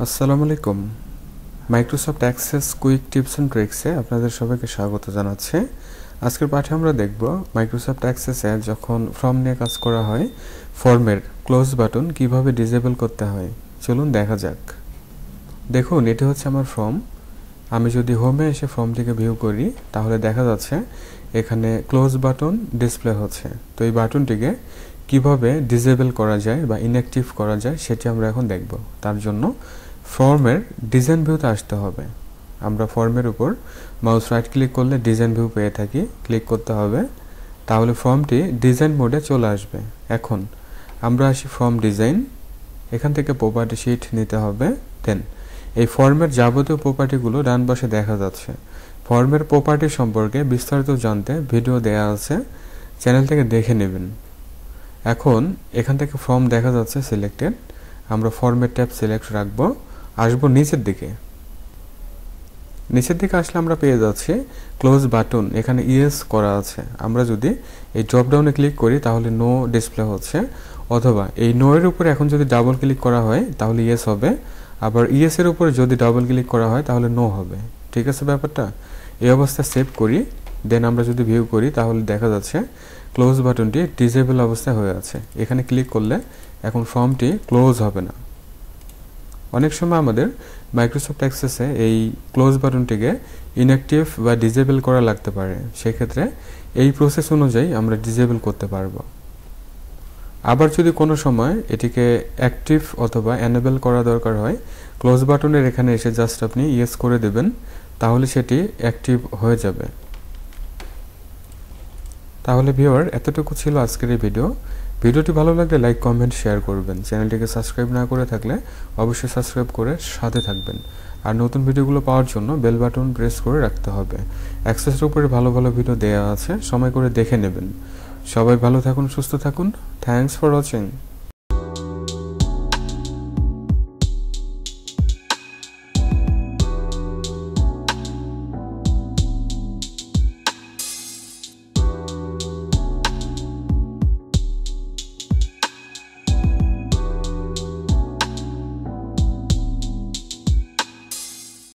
আসসালামু আলাইকুম। Microsoft Access quick tips and ট্রিক্সে আপনাদের সবাইকে স্বাগত জানাচ্ছি। আজকের পাঠে আমরা দেখব মাইক্রোসফট অ্যাক্সেসে যখন ফর্ম নিয়ে কাজ করা হয় ফর্মের ক্লোজ বাটন কিভাবে ডিসেবল করতে হয়। চলুন দেখা যাক। দেখুন, এটি হচ্ছে আমার ফর্ম। আমি যদি হোমে এসে ফর্মটিকে ভিউ করি তাহলে দেখা যাচ্ছে এখানে ক্লোজ বাটন ডিসপ্লে হচ্ছে। তো এই বাটনটিকে কিভাবে ডিসেবল করা যায় বা ইনঅ্যাক্টিভ করা যায় সেটি আমরা এখন দেখব। তার জন্য ফর্মের ডিজাইন ভিউতে আসতে হবে। আমরা ফর্মের উপর মাউস রাইট ক্লিক করলে ডিজাইন ভিউ পেয়ে থাকি, ক্লিক করতে হবে, তাহলে ফর্মটি ডিজাইন মোডে চলে আসবে। এখন আমরা আসি ফর্ম ডিজাইন, এখান থেকে প্রপার্টি শিট নিতে হবে। দেন এই ফর্মের যাবতীয় প্রপার্টিগুলো ডান পাশে দেখা যাচ্ছে। ফর্মের প্রপার্টি সম্পর্কে বিস্তারিত জানতে ভিডিও দেয়া আছে, চ্যানেল থেকে দেখে নেবেন। এখন এখান থেকে ফর্ম দেখা যাচ্ছে সিলেক্টেড, আমরা ফর্মের ট্যাব সিলেক্ট রাখবো, আসবো নিচের দিকে। নিচের দিকে আসলে আমরা পেয়ে যাচ্ছি ক্লোজ বাটন, এখানে ইয়েস করা আছে। আমরা যদি এই ড্রপ ডাউনে ক্লিক করি তাহলে নো ডিসপ্লে হচ্ছে, অথবা এই নো এর উপরে এখন যদি ডাবল ক্লিক করা হয় তাহলে ইয়েস হবে, আবার ইয়েস এর উপরে যদি ডাবল ক্লিক করা হয় তাহলে নো হবে। ঠিক আছে ব্যাপারটা? এই অবস্থা সেভ করি। দেন আমরা যদি ভিউ করি তাহলে দেখা যাচ্ছে ক্লোজ বাটনটি ডিসেবল অবস্থায় হয়ে আছে। এখানে ক্লিক করলে এখন ফর্মটি ক্লোজ হবে না। অনেক সময় আমাদের মাইক্রোসফট অ্যাক্সেসে এই ক্লোজ বাটনটিকে ইনঅ্যাক্টিভ বা ডিসেবল করা লাগতে পারে, সেক্ষেত্রে এই প্রসেস অনুযায়ী আমরা ডিসেবল করতে পারবো। আবার যদি কোনো সময় এটিকে অ্যাক্টিভ অথবা এনেবল করা দরকার হয়, ক্লোজ বাটনের এখানে এসে জাস্ট আপনি ইয়েস করে দেবেন, তাহলে সেটি অ্যাক্টিভ হয়ে যাবে। তাহলে ভিউয়ার, এতটুকু ছিল আজকের এই ভিডিওটি ভালো লাগলে লাইক, কমেন্ট, শেয়ার করবেন। চ্যানেলটিকে সাবস্ক্রাইব না করে থাকলে অবশ্যই সাবস্ক্রাইব করে সাথে থাকবেন। আর নতুন ভিডিওগুলো পাওয়ার জন্য বেল বাটন প্রেস করে রাখতে হবে। অ্যাক্সেসের উপরে ভালো ভালো ভিডিও দেওয়া আছে, সময় করে দেখে নেবেন। সবাই ভালো থাকুন, সুস্থ থাকুন। Thanks for watching.